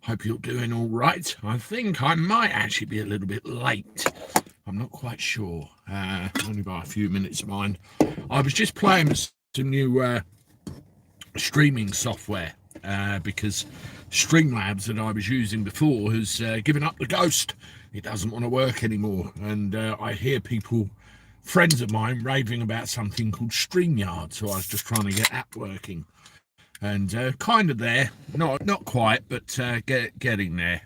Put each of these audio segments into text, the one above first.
Hope you're doing all right. I think I might actually be a little bit late. I'm not quite sure. Only by a few minutes mind. I was just playing with some new streaming software because Streamlabs that I was using before has given up the ghost. It doesn't want to work anymore. And I hear people, friends of mine, raving about something called StreamYard. So I was just trying to get that working. And kind of there, not quite, but getting there.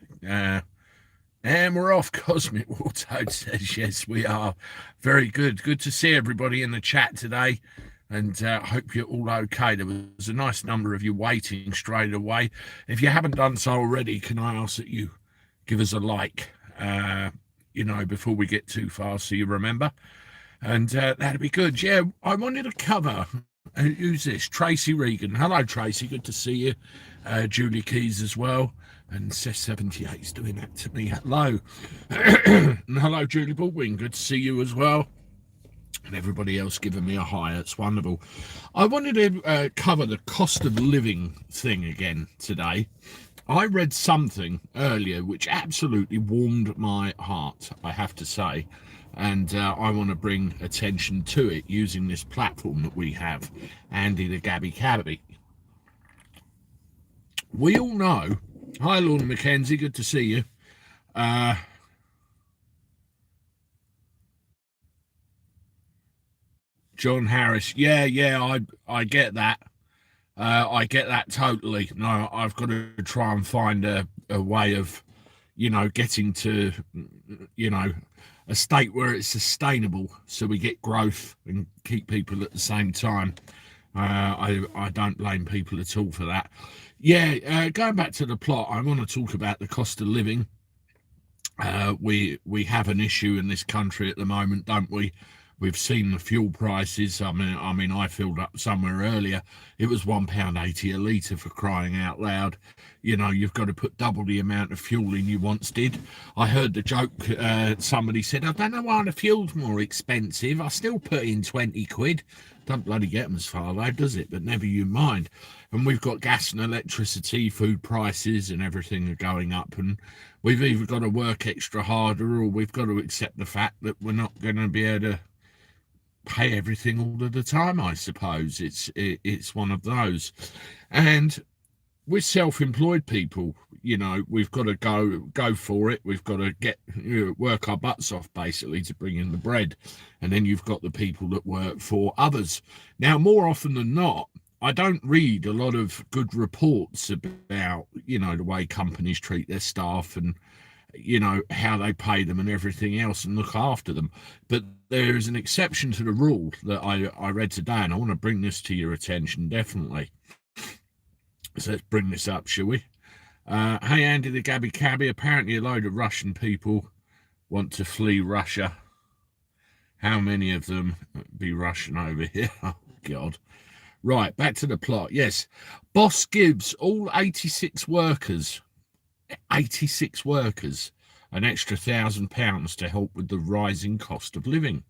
And we're off. Cosmic Wartoad says, yes, we are. Very good. Good to see everybody in the chat today. And hope you're all okay. There was a nice number of you waiting straight away. If you haven't done so already, can I ask that you give us a like, before we get too far so you remember? And that'd be good. Yeah, I wanted to cover... who's this? Tracy Regan. Hello, Tracy. Good to see you. Julie Keys as well. And Seth78 is doing that to me. Hello. And hello, Julie Baldwin. Good to see you as well. And everybody else giving me a hi. It's wonderful. I wanted to cover the cost of living thing again today. I read something earlier which absolutely warmed my heart, I have to say. And I want to bring attention to it using this platform that we have, Andy the Gabby Cabby. We all know, hi Lorna Mackenzie, good to see you. John Harris, yeah, I get that. I get that totally. No, I've got to try and find a way of, getting to, a state where it's sustainable so we get growth and keep people at the same time. I don't blame people at all for that. Yeah, going back to the plot, I want to talk about the cost of living. We have an issue in this country at the moment, don't we? We've seen the fuel prices. I mean, I filled up somewhere earlier. It was £1.80 a litre, for crying out loud. You've got to put double the amount of fuel in you once did. I heard the joke, somebody said, I don't know why the fuel's more expensive. I still put in 20 quid. Don't bloody get them as far though, does it? But never you mind. And we've got gas and electricity, food prices and everything are going up. And we've either got to work extra harder or we've got to accept the fact that we're not going to be able to pay everything all of the time, I suppose. It's one of those. And we're self-employed people, we've got to go for it. We've got to get work our butts off basically to bring in the bread. And then you've got the people that work for others. Now, more often than not, I don't read a lot of good reports about, the way companies treat their staff and how they pay them and everything else and look after them. But there is an exception to the rule that I read today, and I want to bring this to your attention, definitely. So let's bring this up, shall we? Hey, Andy the Gabby Cabby. Apparently a load of Russian people want to flee Russia. How many of them be Russian over here? Oh, God. Right, back to the plot. Yes, boss gives all 86 workers an extra £1,000 to help with the rising cost of living.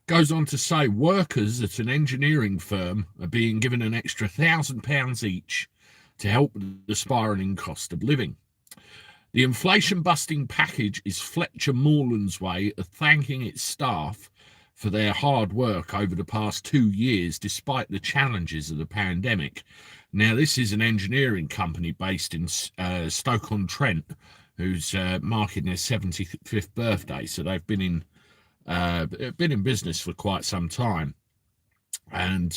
Goes on to say workers at an engineering firm are being given an extra £1,000 each to help with the spiralling cost of living. The inflation-busting package is Fletcher Morland's way of thanking its staff for their hard work over the past 2 years, despite the challenges of the pandemic. Now, this is an engineering company based in Stoke-on-Trent, who's marking their 75th birthday. So they've been in business for quite some time. And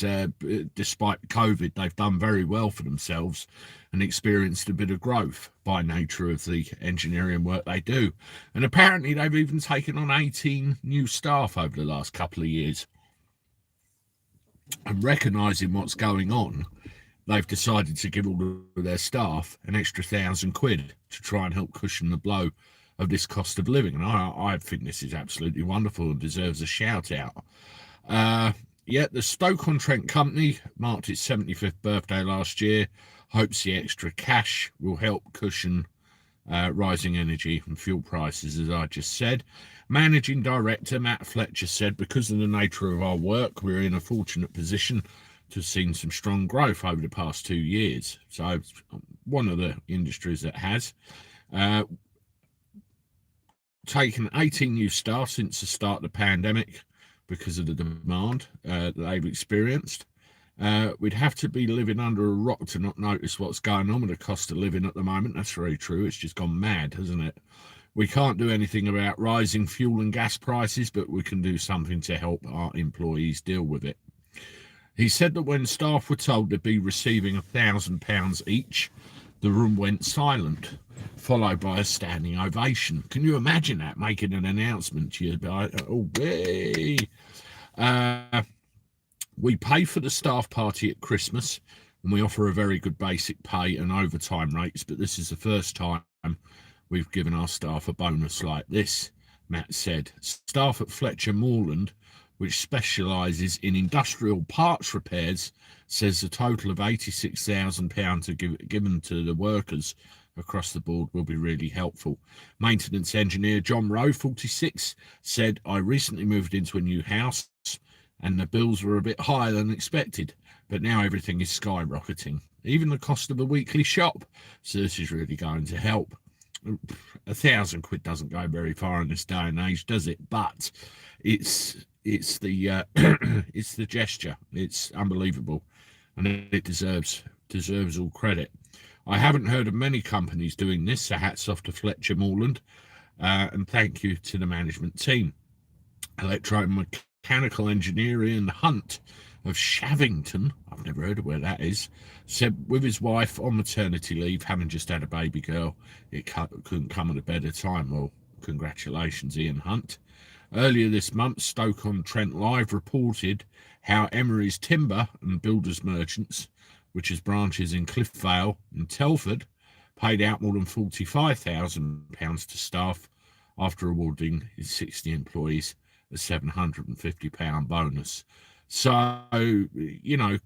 despite COVID, they've done very well for themselves and experienced a bit of growth by nature of the engineering work they do. And apparently they've even taken on 18 new staff over the last couple of years. And recognising what's going on, they've decided to give all of their staff an extra £1,000 to try and help cushion the blow of this cost of living. And I think this is absolutely wonderful and deserves a shout out. The Stoke-on-Trent company marked its 75th birthday last year. Hopes the extra cash will help cushion rising energy and fuel prices, as I just said. Managing Director Matt Fletcher said, because of the nature of our work, we're in a fortunate position has seen some strong growth over the past 2 years. So it's one of the industries that has taken 18 new staff since the start of the pandemic because of the demand that they've experienced. We'd have to be living under a rock to not notice what's going on with the cost of living at the moment. That's very true. It's just gone mad, hasn't it? We can't do anything about rising fuel and gas prices, but we can do something to help our employees deal with it. He said that when staff were told they'd be receiving £1,000 each, the room went silent, followed by a standing ovation. Can you imagine that, making an announcement to you? Oh, hey. We pay for the staff party at Christmas, and we offer a very good basic pay and overtime rates, but this is the first time we've given our staff a bonus like this, Matt said. Staff at Fletcher Moreland, which specialises in industrial parts repairs, says a total of £86,000 given to the workers across the board will be really helpful. Maintenance engineer John Rowe, 46, said, I recently moved into a new house and the bills were a bit higher than expected, but now everything is skyrocketing, even the cost of a weekly shop. So this is really going to help. £1,000 doesn't go very far in this day and age, does it? But it's the it's the gesture. It's unbelievable, and it deserves all credit. I haven't heard of many companies doing this, so hats off to Fletcher Moreland, and thank you to the management team. Electromechanical engineer Ian Hunt of Shavington, I've never heard of where that is, said with his wife on maternity leave, having just had a baby girl, it couldn't come at a better time. Well, congratulations, Ian Hunt. Earlier this month, Stoke-on-Trent Live reported how Emery's Timber and Builders Merchants, which has branches in Cliff Vale and Telford, paid out more than £45,000 to staff after awarding his 60 employees a £750 bonus. So, you know,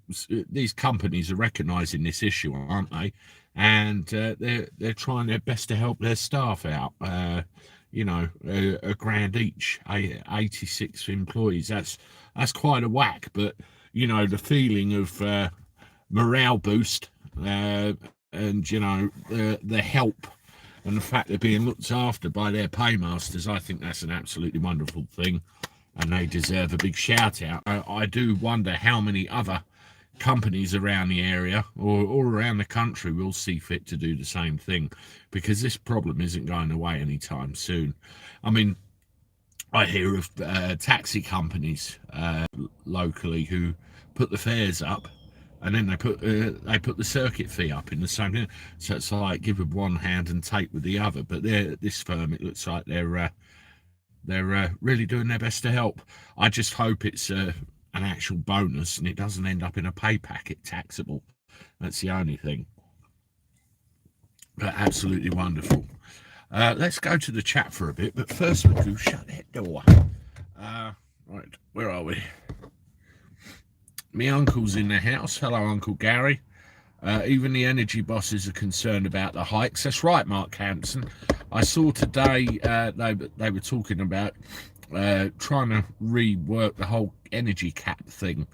these companies are recognising this issue, aren't they? And they're trying their best to help their staff out. You know, a grand each, 86 employees. That's quite a whack. But, you know, the feeling of morale boost and, you know, the help and the fact they're being looked after by their paymasters, I think that's an absolutely wonderful thing. And they deserve a big shout out. I do wonder how many other companies around the area or around the country will see fit to do the same thing, because this problem isn't going away anytime soon. I mean, I hear of taxi companies locally who put the fares up, and then they put the circuit fee up in the same thing. So it's like give with one hand and take with the other. But this firm, it looks like they're really doing their best to help. I just hope it's an actual bonus and it doesn't end up in a pay packet taxable. That's the only thing. But absolutely wonderful. Let's go to the chat for a bit, but first we do shut that door. Right, where are we? My uncle's in the house. Hello, Uncle Gary. Even the energy bosses are concerned about the hikes. That's right, Mark Hampson. I saw today they were talking about trying to rework the whole energy cap thing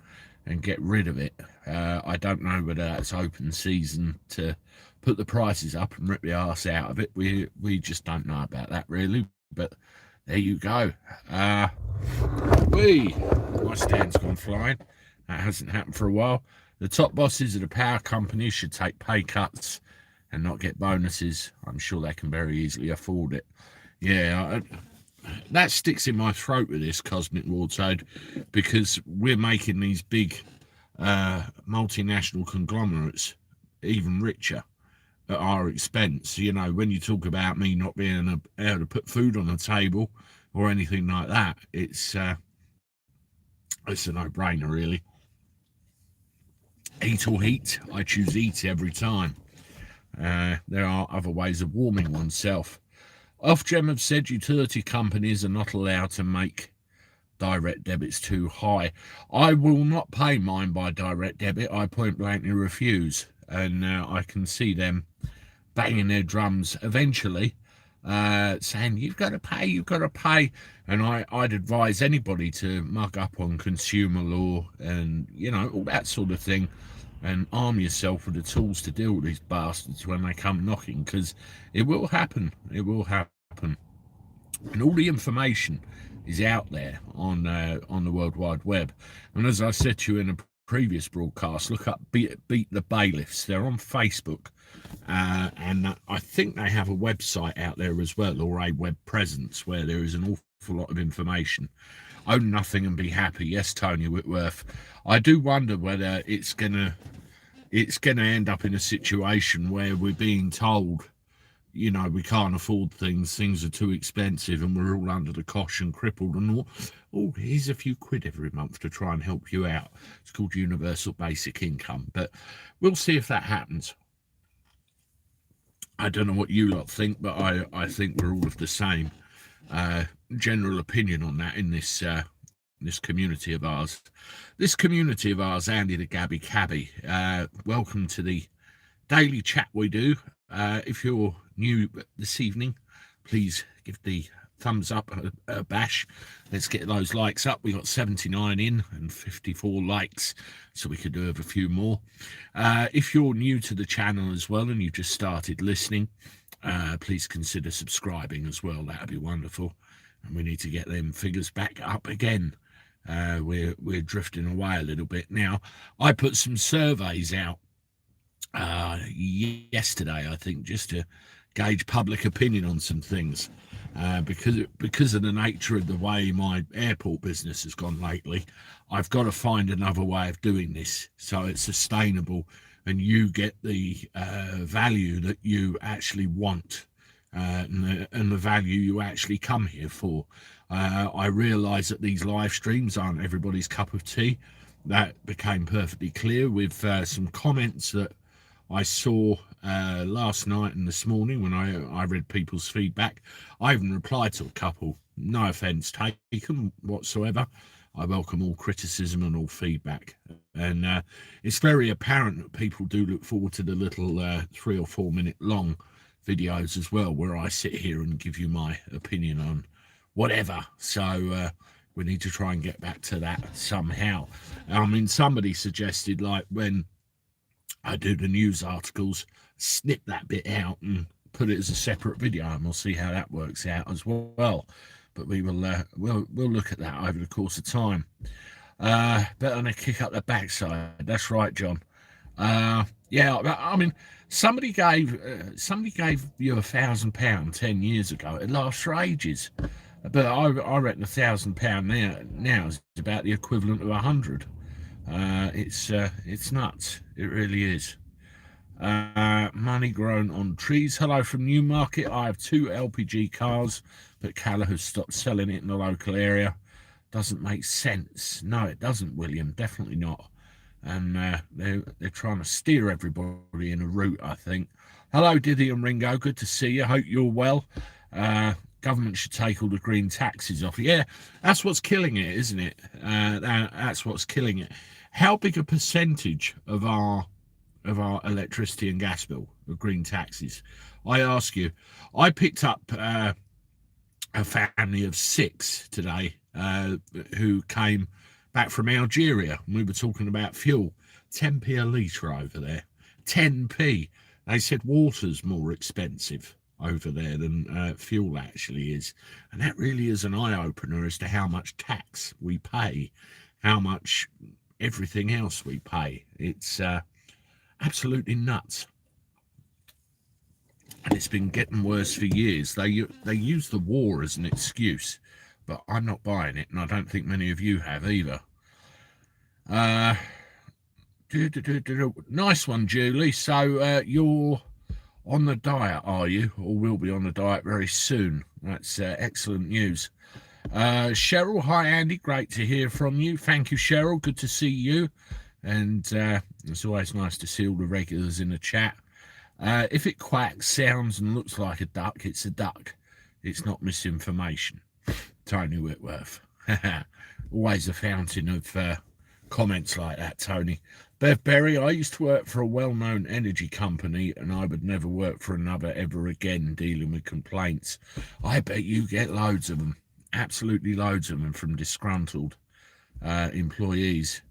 and get rid of it. I don't know whether that's open season to put the prices up and rip the arse out of it. We just don't know about that really, but there you go. My stand's gone flying. That hasn't happened for a while. The top bosses of the power companies should take pay cuts and not get bonuses. I'm sure they can very easily afford it. Yeah, that sticks in my throat with this Cosmic Wardtoad, because we're making these big multinational conglomerates even richer at our expense. You know, when you talk about me not being able to put food on the table or anything like that, it's a no-brainer, really. Eat or heat, I choose eat every time. There are other ways of warming oneself. Ofgem have said utility companies are not allowed to make direct debits too high. I will not pay mine by direct debit. I point blankly refuse. And I can see them banging their drums eventually saying you've got to pay. And I'd advise anybody to mug up on consumer law and, you know, all that sort of thing, and arm yourself with the tools to deal with these bastards when they come knocking, because it will happen. It will happen. And all the information is out there on the World Wide Web. And as I said to you in a previous broadcast, look up Beat the Bailiffs. They're on Facebook. And I think they have a website out there as well, or a web presence, where there is an awful lot of information. Own nothing and be happy. Yes, Tony Whitworth. I do wonder whether it's gonna end up in a situation where we're being told, you know, we can't afford things are too expensive, and we're all under the cosh and crippled, and here's a few quid every month to try and help you out. It's called universal basic income, but we'll see if that happens. I don't know what you lot think, but I think we're all of the same general opinion on that in this community of ours. This community of ours, Andy the Gabby Cabby. Welcome to the daily chat we do. If you're new this evening, please give the thumbs up a bash. Let's get those likes up. We got 79 in and 54 likes, so we could do have a few more. If you're new to the channel as well and you've just started listening, please consider subscribing as well. That'd be wonderful. And we need to get them figures back up again. We're drifting away a little bit now. I put some surveys out yesterday, I think, just to gauge public opinion on some things, because of the nature of the way my airport business has gone lately. I've got to find another way of doing this so it's sustainable and you get the value that you actually want, and the value you actually come here for. I realise that these live streams aren't everybody's cup of tea. That became perfectly clear with some comments that I saw last night and this morning when I read people's feedback. I even replied to a couple. No offence taken whatsoever. I welcome all criticism and all feedback. And it's very apparent that people do look forward to the little 3 or 4 minute long videos as well, where I sit here and give you my opinion on whatever. So we need to try and get back to that somehow. I mean, somebody suggested, like, when I do the news articles, snip that bit out and put it as a separate video, and we'll see how that works out as well. But we will we'll look at that over the course of time. Better than a kick up the backside. That's right, John. Yeah, I mean, somebody gave you £1,000 10 years ago. It lasts for ages. But I reckon £1,000 now is about the equivalent of 100. It's nuts. It really is. Money grown on trees. Hello from Newmarket. I have 2 LPG cars, but Calla has stopped selling it in the local area. Doesn't make sense. No, it doesn't, William. Definitely not. And they're trying to steer everybody in a route, I think. Hello, Diddy and Ringo. Good to see you. Hope you're well. Government should take all the green taxes off. Yeah, that's what's killing it, isn't it? That's what's killing it. How big a percentage of our electricity and gas bill are green taxes? I ask you. I picked up a family of 6 today who came back from Algeria, and we were talking about fuel. 10p a litre over there. 10p. They said water's more expensive over there than fuel actually is, and that really is an eye-opener as to how much tax we pay, how much everything else we pay. It's absolutely nuts, and it's been getting worse for years. They use the war as an excuse, but I'm not buying it, and I don't think many of you have either. Nice one, Julie. So you're on the diet, are you? Or will be on the diet very soon. That's excellent news. Cheryl, hi Andy, great to hear from you. Thank you, Cheryl, good to see you. And it's always nice to see all the regulars in the chat. If it quacks, sounds and looks like a duck, it's a duck. It's not misinformation. Tony Whitworth. Always a fountain of comments like that, Tony. Bev Berry, I used to work for a well-known energy company and I would never work for another ever again dealing with complaints. I bet you get loads of them, absolutely loads of them from disgruntled employees.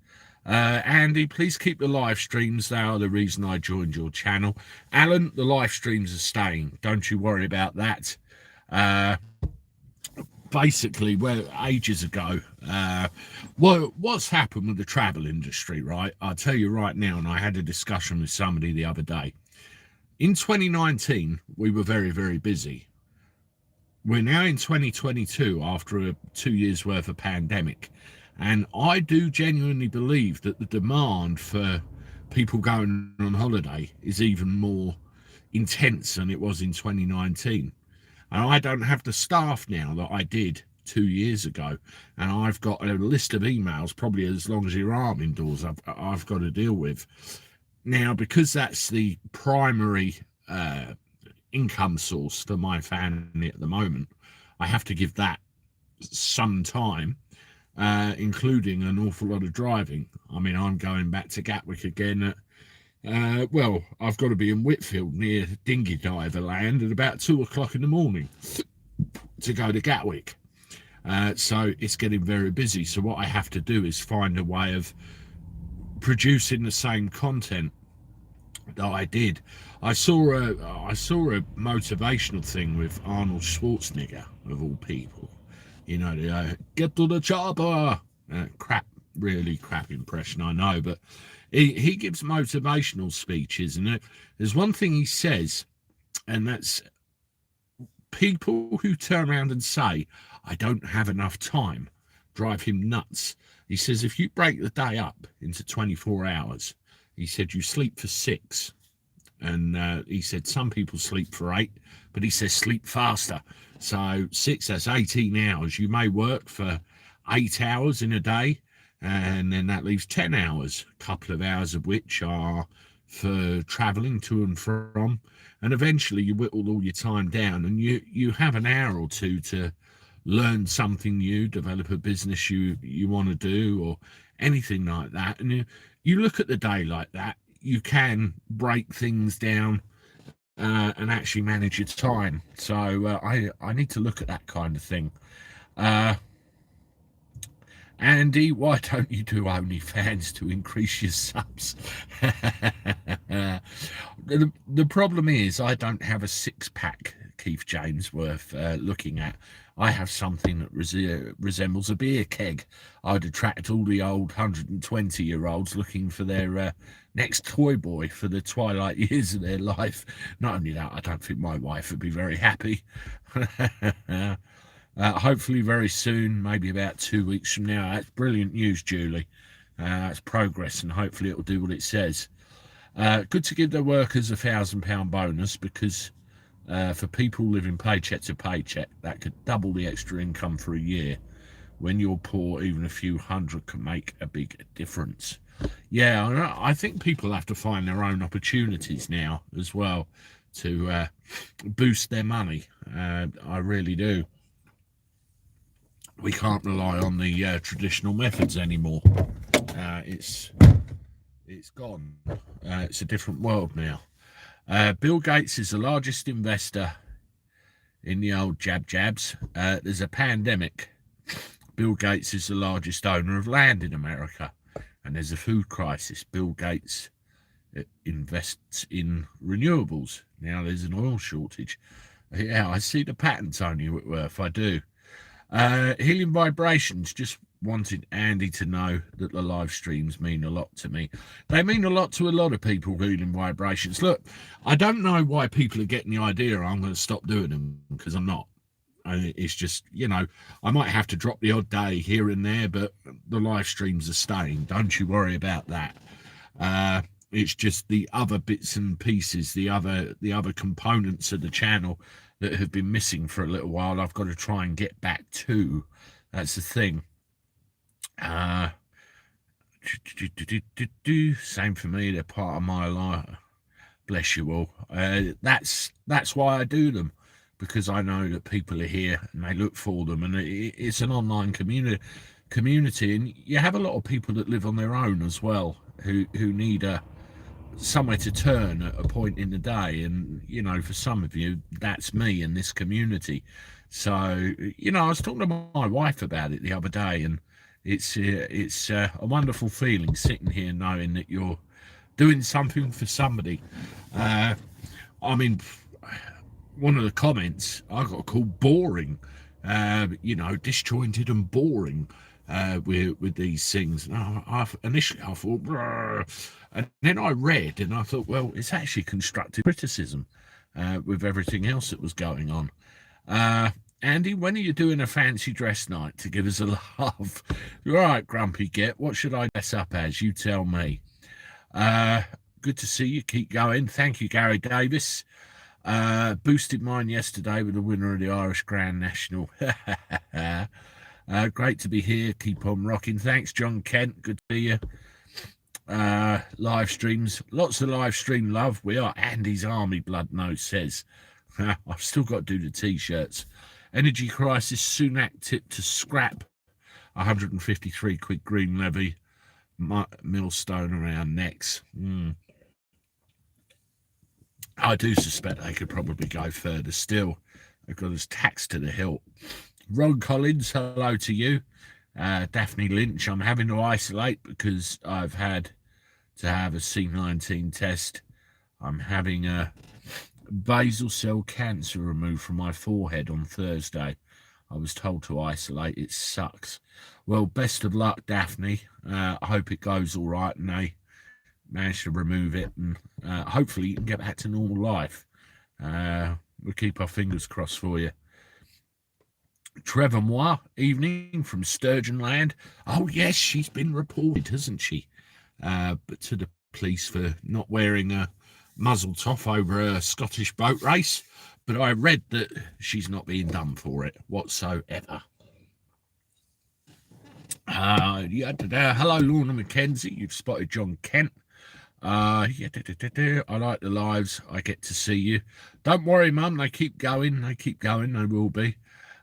Andy, please keep the live streams. They are the reason I joined your channel. Alan, the live streams are staying. Don't you worry about that. Basically, well, ages ago, what's happened with the travel industry, right? I'll tell you right now, and I had a discussion with somebody the other day. In 2019, we were very, very busy. We're now in 2022 after 2 years worth of pandemic. And I do genuinely believe that the demand for people going on holiday is even more intense than it was in 2019. And I don't have the staff now that I did 2 years ago. And I've got a list of emails, probably as long as your arm indoors, I've got to deal with. Now, because that's the primary income source for my family at the moment, I have to give that some time, including an awful lot of driving. I mean, I'm going back to Gatwick again well, I've got to be in Whitfield near Dinghy Diver Land at about 2 o'clock in the morning to go to Gatwick. So it's getting very busy. So what I have to do is find a way of producing the same content that I did. I saw a motivational thing with Arnold Schwarzenegger, of all people. You know, get to the chopper. Really crap impression, I know, but he gives motivational speeches, and there's one thing he says, and that's people who turn around and say, I don't have enough time, drive him nuts. He says, if you break the day up into 24 hours, he said, you sleep for 6. And he said, some people sleep for 8, but he says, sleep faster. So 6, that's 18 hours. You may work for 8 hours in a day, and then that leaves 10 hours, a couple of hours of which are for traveling to and from. And eventually you whittle all your time down, and you have an hour or two to learn something new, develop a business you want to do, or anything like that. And you look at the day like that, you can break things down and actually manage your time. So I need to look at that kind of thing. Andy, why don't you do OnlyFans to increase your subs? The problem is I don't have a 6-pack, Keith James, worth looking at. I have something that resembles a beer keg. I'd attract all the old 120-year-olds looking for their next toy boy for the twilight years of their life. Not only that, I don't think my wife would be very happy. Hopefully very soon, maybe about 2 weeks from now. That's brilliant news, Julie. That's progress, and hopefully it'll do what it says. Good to give the workers £1,000 bonus, because for people living paycheck to paycheck, that could double the extra income for a year. When you're poor, even a few hundred can make a big difference. Yeah, I think people have to find their own opportunities now as well to boost their money. I really do. We can't rely on the traditional methods anymore. It's gone. It's a different world now. Bill Gates is the largest investor in the old jabs. There's a pandemic. Bill Gates is the largest owner of land in America, and there's a food crisis. Bill Gates invests in renewables. Now there's an oil shortage. Yeah, I see the pattern, Tony Whitworth. I do. Healing Vibrations, just wanted Andy to know that the live streams mean a lot to me. They mean a lot to a lot of people, Healing Vibrations. Look, I don't know why people are getting the idea I'm going to stop doing them, because I'm not. It's just, you know, I might have to drop the odd day here and there, but the live streams are staying. Don't you worry about that. It's just the other bits and pieces, the other components of the channel that have been missing for a little while, I've got to try and get back to. That's the thing. Same for me, they're part of my life. Bless you all. That's why I do them, because I know that people are here and they look for them, and it's an online community, and you have a lot of people that live on their own as well. who need somewhere to turn at a point in the day. And you know, for some of you, that's me in this community. So you know, I was talking to my wife about it the other day, and it's a wonderful feeling sitting here knowing that you're doing something for somebody. I mean, one of the comments I got called boring, you know, disjointed and boring with these things. And initially I thought, "Brr." And then I read and I thought, well, it's actually constructive criticism with everything else that was going on. Andy, when are you doing a fancy dress night to give us a laugh? All right, Grumpy Get, what should I dress up as? You tell me. Good to see you. Keep going. Thank you, Gary Davis. Boosted mine yesterday with the winner of the Irish Grand National. Great to be here. Keep on rocking. Thanks, John Kent. Good to see you. Live streams. Lots of live stream love. We are Andy's Army, Blood Nose says. I've still got to do the T-shirts. Energy crisis. Sunak tip to scrap. 153 quid green levy. Millstone around necks. I do suspect they could probably go further still. They've got us taxed to the hilt. Ron Collins, hello to you. Daphne Lynch, I'm having to isolate because I've had to have a C19 test. I'm having a basal cell cancer removed from my forehead on Thursday. I was told to isolate. It sucks. Well, best of luck, Daphne. I hope it goes all right and they manage to remove it, and hopefully you can get back to normal life. We'll keep our fingers crossed for you. Trevor Moir, evening from Sturgeon Land. Oh, yes, she's been reported, hasn't she? But to the police for not wearing a muzzle top over a Scottish boat race. But I read that she's not being done for it whatsoever. Hello, Lorna McKenzie. You've spotted John Kent. I like the lives. I get to see you. Don't worry, Mum. They keep going. They will be.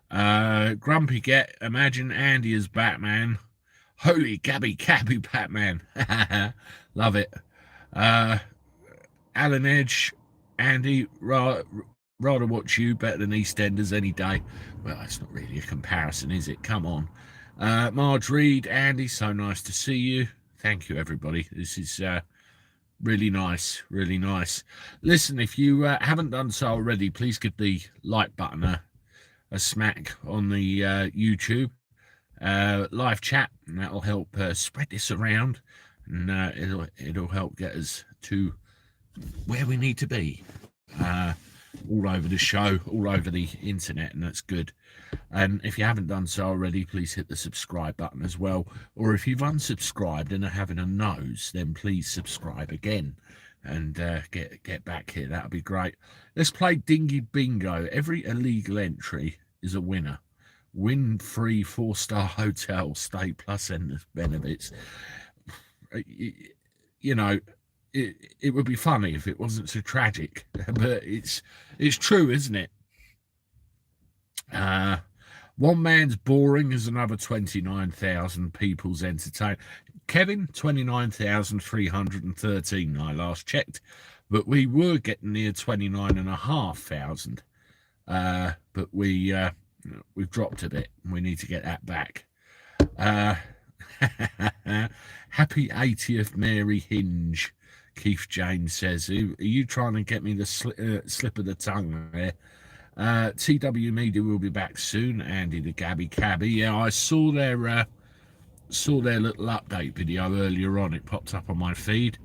Grumpy Get. Imagine Andy as Batman. Holy Gabby Cabby Batman. Love it. Alan Edge. Andy, rather watch you better than EastEnders any day. Well, that's not really a comparison, is it? Come on. Marge Reed. Andy, so nice to see you. Thank you, everybody. This is really nice, really nice. Listen, if you haven't done so already, please give the like button a smack on the YouTube live chat, and that'll help spread this around, and it'll help get us to where we need to be, all over the show, all over the internet, and that's good. And if you haven't done so already, please hit the subscribe button as well. Or if you've unsubscribed and are having a nose, then please subscribe again and get back here. That'll be great. Let's play Dingy Bingo. Every illegal entry is a winner. Win free 4-star hotel stay plus benefits. You know, it would be funny if it wasn't so tragic, but it's true, isn't it? One man's boring is another 29,000 people's entertained. Kevin, 29,313 I last checked, but we were getting near 29,500. But we've dropped a bit. We need to get that back. Happy 80th Mary Hinge, Keith James says. Are you trying to get me the slip of the tongue there? TW Media will be back soon. Andy the Gabby Cabby. Yeah, I saw their little update video earlier on. It popped up on my feed.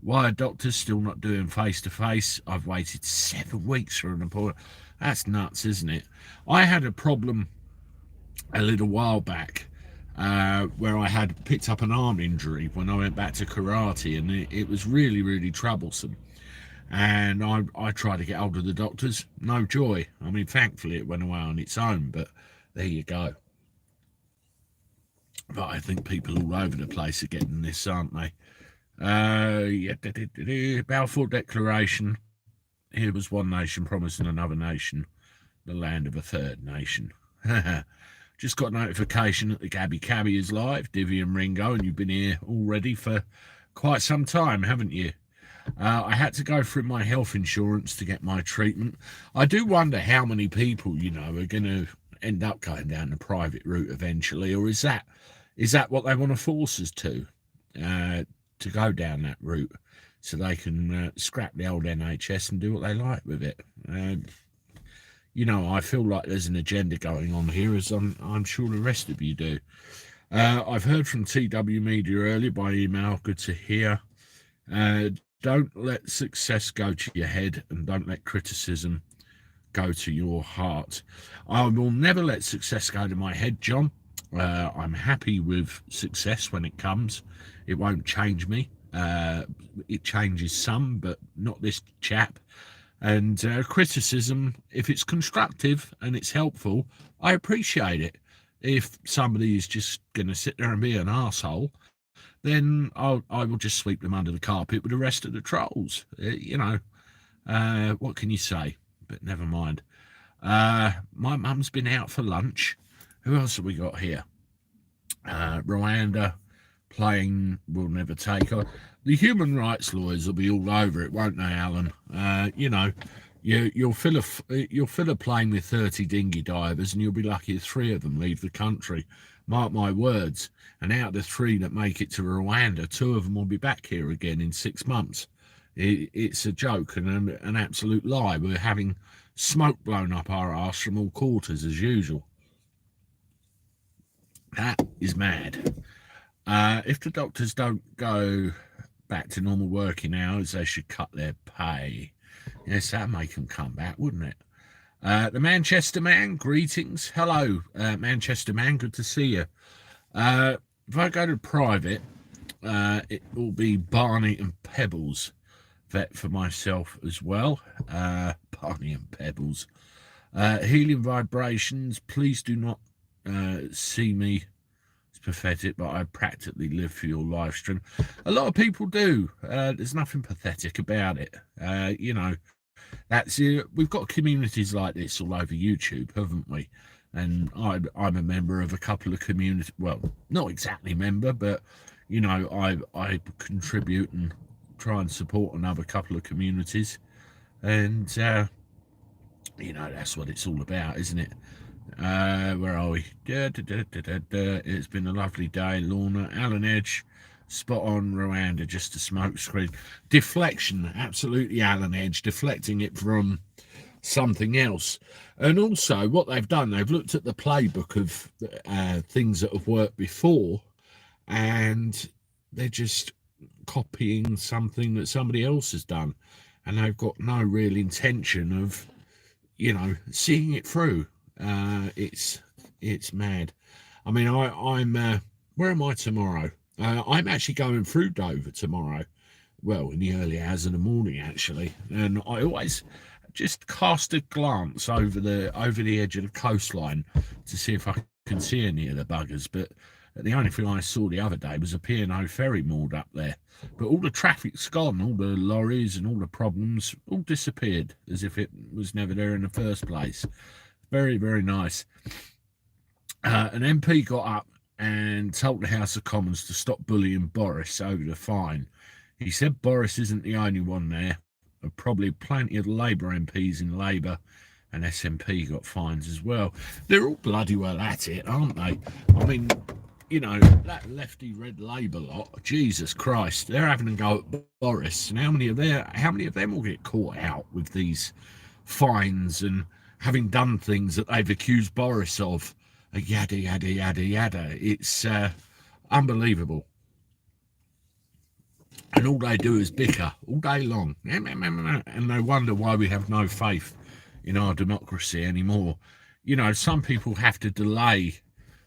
Why are doctors still not doing face-to-face? I've waited 7 weeks for an appointment. That's nuts, isn't it? I had a problem a little while back where I had picked up an arm injury when I went back to karate, and it was really, really troublesome. And I tried to get hold of the doctors. No joy. I mean, thankfully it went away on its own, but there you go. But I think people all over the place are getting this, aren't they? Balfour Declaration. Here was one nation promising another nation the land of a third nation. Just got notification that the Gabby Cabby is live, Divvy and Ringo, and you've been here already for Quite some time, haven't you? I had to go through my health insurance to get my treatment. I do wonder how many people, are going to end up going down the private route eventually, or is that what they want to force us to go down that route, so they can scrap the old NHS and do what they like with it. I feel like there's an agenda going on here, as I'm sure the rest of you do. I've heard from TW Media earlier by email. Good to hear. Don't let success go to your head, and don't let criticism go to your heart. I will never let success go to my head, John. I'm happy with success when it comes. It won't change me. It changes some, but not this chap. And criticism, if it's constructive and it's helpful, I appreciate it. If somebody is just going to sit there and be an arsehole, then I will just sweep them under the carpet with the rest of the trolls. What can you say? But never mind. My mum's been out for lunch. Who else have we got here? Rwanda playing Will Never Take Her. The human rights lawyers will be all over it, won't they, Alan? You'll fill a plane with 30 dinghy divers, and you'll be lucky if 3 of them leave the country. Mark my words. And out of the 3 that make it to Rwanda, 2 of them will be back here again in 6 months. It's a joke and an absolute lie. We're having smoke blown up our arse from all quarters as usual. That is mad. If the doctors don't go back to normal working hours, they should cut their pay. Yes, that'd make them come back, wouldn't it? The Manchester Man, greetings. Hello, Manchester Man, good to see you. If I go to private, it will be Barney and Pebbles vet for myself as well. Barney and Pebbles. Healing vibrations, please do not see me. It's pathetic, but I practically live for your live stream. A lot of people do. There's nothing pathetic about it. We've got communities like this all over YouTube, haven't we? And I'm a member of a couple of communities. Well, not exactly member, but I contribute and try and support another couple of communities, and that's what it's all about, isn't it? Where are we? It's been a lovely day, Lorna. Alan Edge, spot on. Rwanda, just a smoke screen. Deflection, absolutely, Alan Edge, deflecting it from something else. And also what they've done, they've looked at the playbook of things that have worked before, and they're just copying something that somebody else has done, and they've got no real intention of seeing it through. It's mad. I mean, I'm where am I tomorrow? I'm actually going through Dover tomorrow. Well, in the early hours of the morning, actually, and I always just cast a glance over the edge of the coastline to see if I can see any of the buggers. But the only thing I saw the other day was a P&O ferry moored up there. But all the traffic's gone, all the lorries and all the problems all disappeared, as if it was never there in the first place. Very, very nice. An MP got up and told the House of Commons to stop bullying Boris over the fine. He said Boris isn't the only one there. Probably plenty of Labour MPs in Labour and SNP got fines as well. They're all bloody well at it, aren't they? I mean, that lefty red Labour lot, Jesus Christ, they're having a go at Boris. And how many of them will get caught out with these fines and having done things that they've accused Boris of? Yada, yada, yada, yada. It's unbelievable. And all they do is bicker all day long. And they wonder why we have no faith in our democracy anymore. Some people have to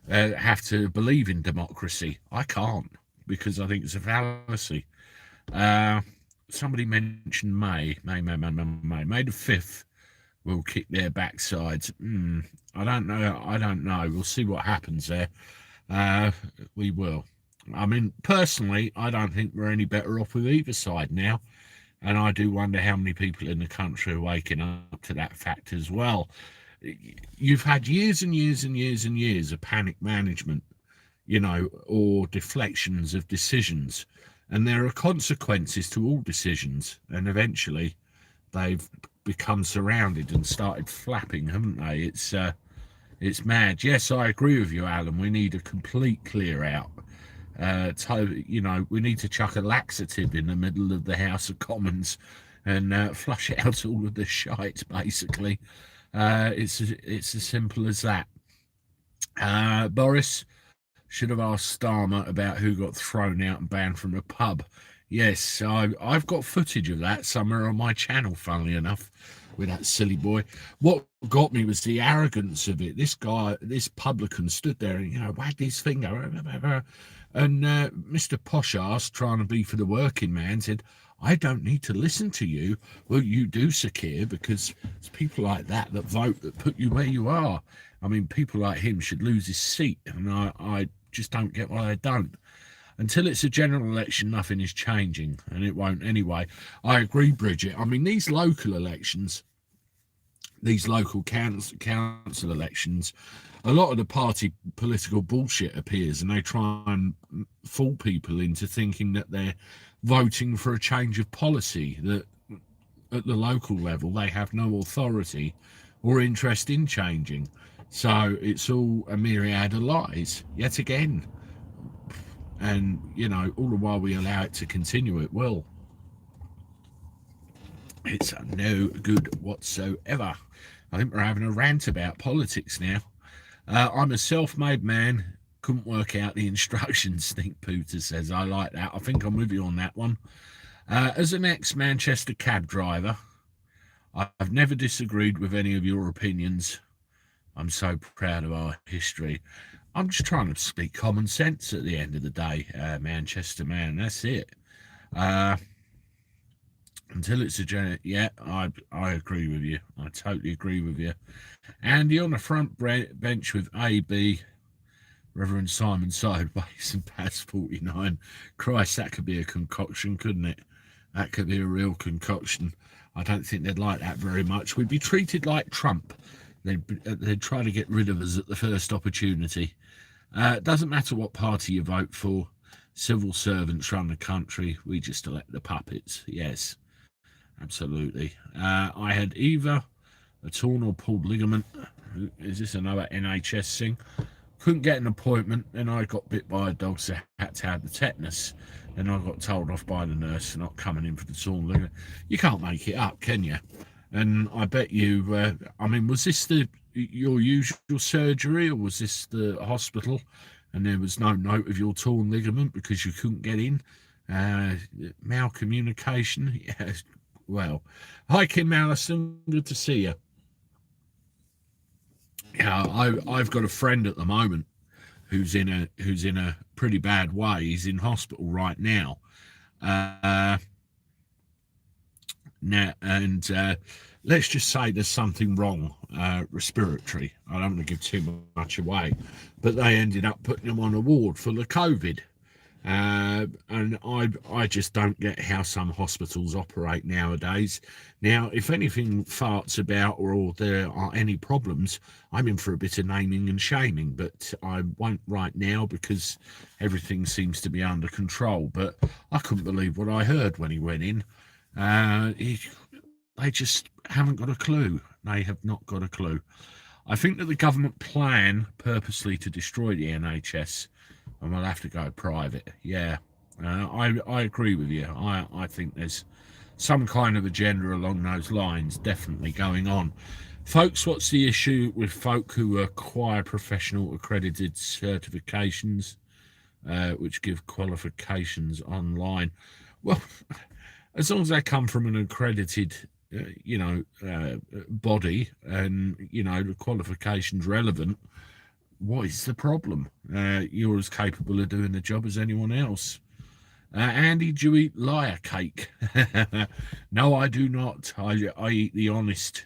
have to believe in democracy. I can't, because I think it's a fallacy. Somebody mentioned May the 5th will kick their backsides. I don't know. We'll see what happens there. We will. I mean, personally, I don't think we're any better off with either side now. And I do wonder how many people in the country are waking up to that fact as well. You've had years and years and years and years of panic management, or deflections of decisions. And there are consequences to all decisions, and eventually they've become surrounded and started flapping, haven't they? It's mad. Yes, I agree with you, Alan. We need a complete clear out. We need to chuck a laxative in the middle of the House of Commons and flush out all of the shite, basically. It's as simple as that. Boris should have asked Starmer about who got thrown out and banned from the pub. Yes, I've got footage of that somewhere on my channel, funnily enough, with that silly boy. What got me was the arrogance of it. This guy, this publican, stood there and, wagged his finger. And Mr. Poshass, trying to be for the working man, said, I don't need to listen to you. Well, you do, Sakir, because it's people like that vote that put you where you are. I mean, people like him should lose his seat, and I just don't get why they don't. Until it's a general election, nothing is changing, and it won't anyway. I agree, Bridget. I mean, these local elections, these local council elections, a lot of the party political bullshit appears, and they try and fool people into thinking that they're voting for a change of policy, that at the local level they have no authority or interest in changing. So it's all a myriad of lies, yet again. And, all the while we allow it to continue, it will. It's no good whatsoever. I think we're having a rant about politics now. I'm a self-made man, couldn't work out the instructions, Sneak Pooter says. I like that. I think I'm with you on that one. As an ex-Manchester cab driver, I've never disagreed with any of your opinions. I'm so proud of our history. I'm just trying to speak common sense at the end of the day, Manchester man. That's it. Until it's I agree with you. I totally agree with you. Andy on the front bench with AB, Reverend Simon Sideways and Paz 49. Christ, that could be a concoction, couldn't it? That could be a real concoction. I don't think they'd like that very much. We'd be treated like Trump. They'd try to get rid of us at the first opportunity. It doesn't matter what party you vote for. Civil servants run the country. We just elect the puppets. Yes, absolutely. I had either a torn or pulled ligament. Is this another NHS thing? Couldn't get an appointment. Then I got bit by a dog, so I had to have the tetanus. Then I got told off by the nurse for not coming in for the torn ligament. You can't make it up, can you? And I bet you, was this your usual surgery, or was this the hospital and there was no note of your torn ligament because you couldn't get in? Malcommunication. Yeah, well. Hi, Kim Allison. Good to see you. Yeah, I've got a friend at the moment who's in a pretty bad way. He's in hospital right now. Let's just say there's something wrong, respiratory. I don't want to give too much away, but they ended up putting him on a ward full of COVID. And I just don't get how some hospitals operate nowadays. Now, if anything farts about or there are any problems, I'm in for a bit of naming and shaming, but I won't right now because everything seems to be under control. But I couldn't believe what I heard when he went in. They just haven't got a clue. They have not got a clue. I think that the government plan purposely to destroy the NHS, and we'll have to go private. Yeah, I agree with you. I think there's some kind of agenda along those lines definitely going on. Folks, what's the issue with folk who acquire professional accredited certifications, which give qualifications online? Well, as long as they come from an accredited body and the qualifications relevant, what is the problem? You're as capable of doing the job as anyone else. Andy, do you eat liar cake? No, I do not. I eat the honest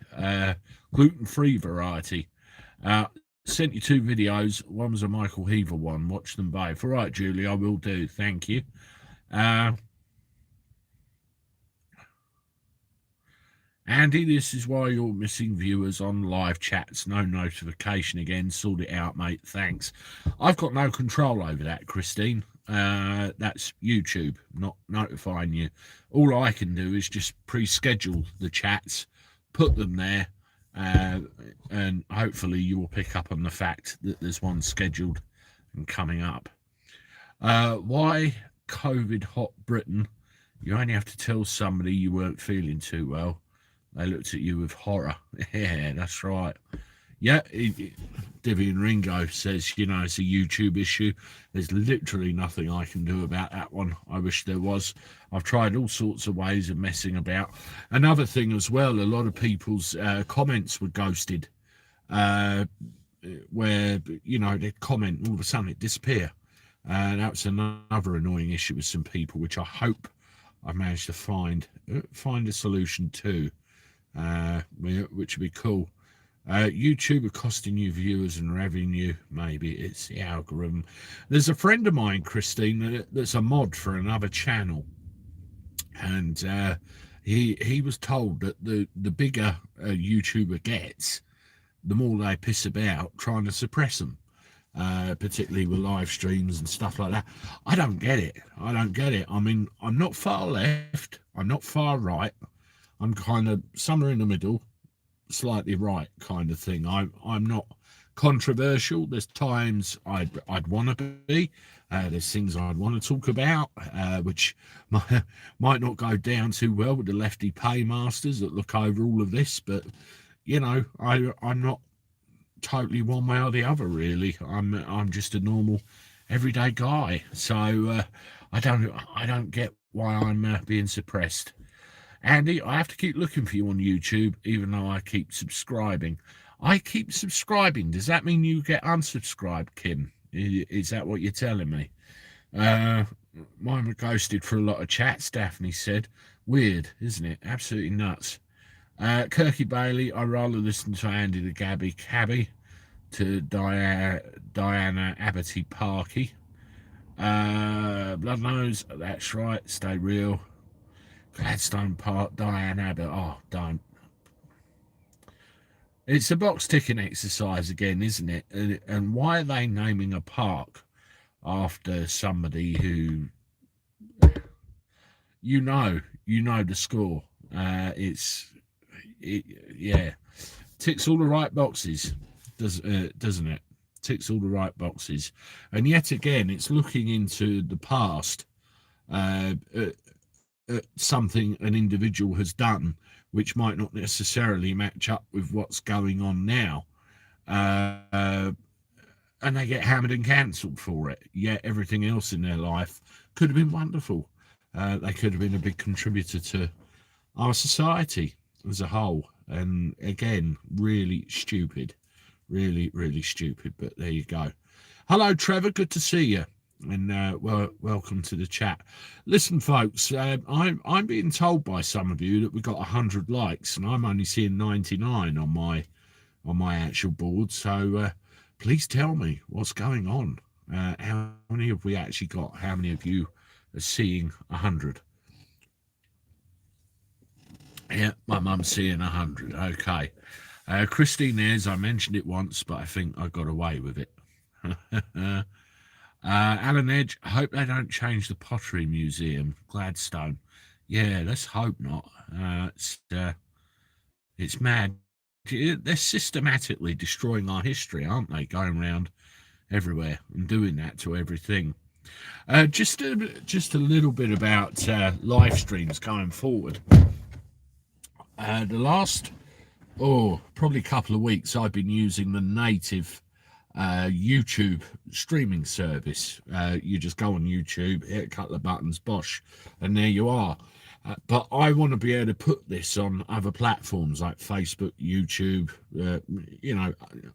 gluten-free variety. Sent you 2 videos. One was a Michael Heaver one. Watch them both. All right, Julie, I will do. Thank you. Andy, this is why you're missing viewers on live chats. No notification again. Sort it out, mate. Thanks. I've got no control over that, Christine. That's YouTube not notifying you. All I can do is just pre-schedule the chats, put them there, uh, and hopefully you will pick up on the fact that there's one scheduled and coming up. Why COVID hot Britain? You only have to tell somebody you weren't feeling too well. They looked at you with horror. Yeah, that's right. Yeah, Divian Ringo says, it's a YouTube issue. There's literally nothing I can do about that one. I wish there was. I've tried all sorts of ways of messing about. Another thing as well, a lot of people's comments were ghosted, where, they'd comment and all of a sudden it disappear. That's another annoying issue with some people, which I hope I managed to find a solution to, which would be cool. YouTube are costing you viewers and revenue. Maybe it's the algorithm. There's a friend of mine, Christine, that's a mod for another channel, and he was told that the bigger a YouTuber gets, the more they piss about trying to suppress them, particularly with live streams and stuff like that. I don't get it. I mean, I'm not far left. I'm not far right. I'm kind of somewhere in the middle, slightly right kind of thing. I'm not controversial. There's times I'd want to be. There's things I'd want to talk about, which might not go down too well with the lefty paymasters that look over all of this. But I'm not totally one way or the other. Really, I'm just a normal, everyday guy. So I don't get why I'm being suppressed. Andy, I have to keep looking for you on YouTube, even though I keep subscribing. I keep subscribing. Does that mean you get unsubscribed, Kim? Is that what you're telling me? Mine were ghosted for a lot of chats, Daphne said. Weird, isn't it? Absolutely nuts. Kirky Bailey, I rather listen to Andy the Gabby Cabby, to Diana Abbotty Parky. Bloodnose, that's right, stay real. Gladstone Park, Diane Abbott. Oh, don't. It's a box ticking exercise again, isn't it? And why are they naming a park after somebody who, the score? Ticks all the right boxes, doesn't it? Ticks all the right boxes, and yet again, it's looking into the past. Something an individual has done which might not necessarily match up with what's going on now, and they get hammered and cancelled for it. Yet everything else in their life could have been wonderful. They could have been a big contributor to our society as a whole. And again, really stupid, really stupid. But there you go. Hello, Trevor, good to see you. And welcome to the chat. Listen, folks, I'm being told by some of you that we got 100 likes, and I'm only seeing 99 on my actual board. So please tell me what's going on. How many have we actually got? How many of you are seeing 100? Yeah, my mum's seeing 100. Okay. Christine Ayres, I mentioned it once, but I think I got away with it. Alan Edge, I hope they don't change the Pottery Museum, Gladstone. Yeah, let's hope not. It's mad. They're systematically destroying our history, aren't they? Going around everywhere and doing that to everything. Just a little bit about live streams going forward. The last, probably a couple of weeks, I've been using the native YouTube streaming service. You just go on YouTube, hit a couple of buttons, bosh, and there you are. But I want to be able to put this on other platforms like Facebook, YouTube,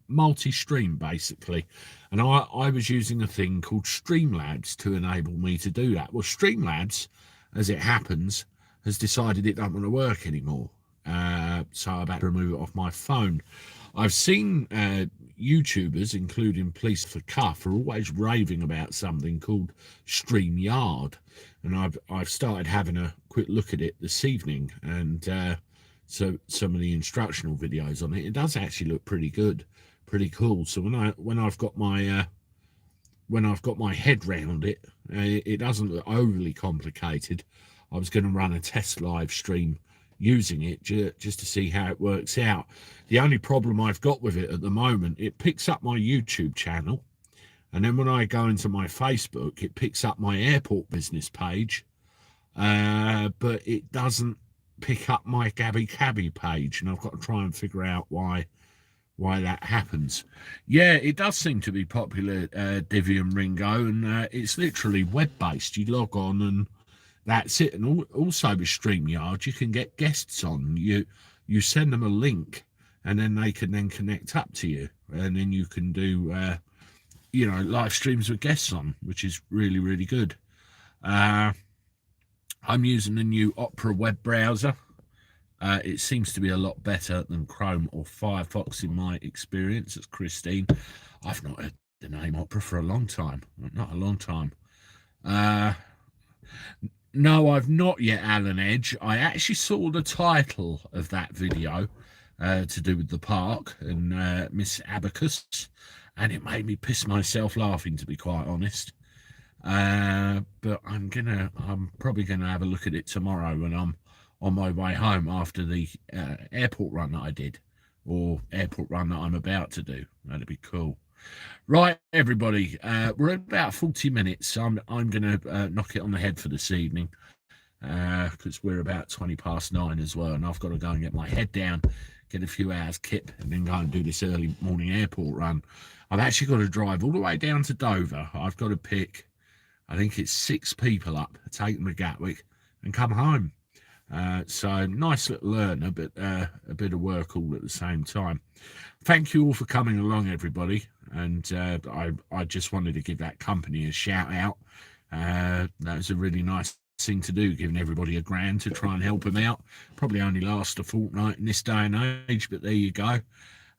multi-stream basically. And I was using a thing called Streamlabs to enable me to do that. Well, Streamlabs, as it happens, has decided it don't want to work anymore. So I've had to remove it off my phone. I've seen YouTubers, including Police for Cuff, are always raving about something called StreamYard, and I've started having a quick look at it this evening, and so some of the instructional videos on it. It does actually look pretty good, pretty cool. So when I've got my when I've got my head round it, it doesn't look overly complicated. I was going to run a test live stream using it just to see how it works out. The only problem I've got with it at the moment, it picks up my YouTube channel, and then when I go into my Facebook, it picks up my airport business page, but it doesn't pick up my Gabby Cabby page, and I've got to try and figure out why that happens. Yeah, it does seem to be popular, Divi and Ringo, and it's literally web-based. You log on and that's it. And also with StreamYard, you can get guests on. You send them a link, and then they can then connect up to you, and then you can do live streams with guests on, which is really, really good. I'm using the new Opera web browser. It seems to be a lot better than Chrome or Firefox in my experience. It's Christine. I've not heard the name Opera for a long time. Not a long time. No, I've not yet, Alan Edge. I actually saw the title of that video to do with the park and Miss Abacus, and it made me piss myself laughing, to be quite honest. But I'm probably gonna have a look at it tomorrow when I'm on my way home after the airport run that I did, or airport run that I'm about to do. That'd be cool. Right, everybody, we're at about 40 minutes. So I'm going to knock it on the head for this evening, because we're about 20 past 9 as well, and I've got to go and get my head down, get a few hours kip, and then go and do this early morning airport run. I've actually got to drive all the way down to Dover. I've got to pick, I think it's 6 people up, take them to Gatwick, and come home. So nice little learner, but a bit of work all at the same time. Thank you all for coming along, everybody. And I just wanted to give that company a shout out. That was a really nice thing to do, giving everybody £1,000 to try and help them out. Probably only last a fortnight in this day and age, but there you go.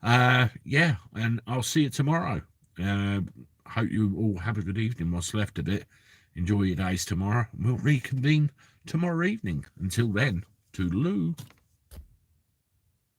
Yeah, and I'll see you tomorrow. Hope you all have a good evening whilst left a bit. Enjoy your days tomorrow. We'll reconvene tomorrow evening. Until then, toodaloo.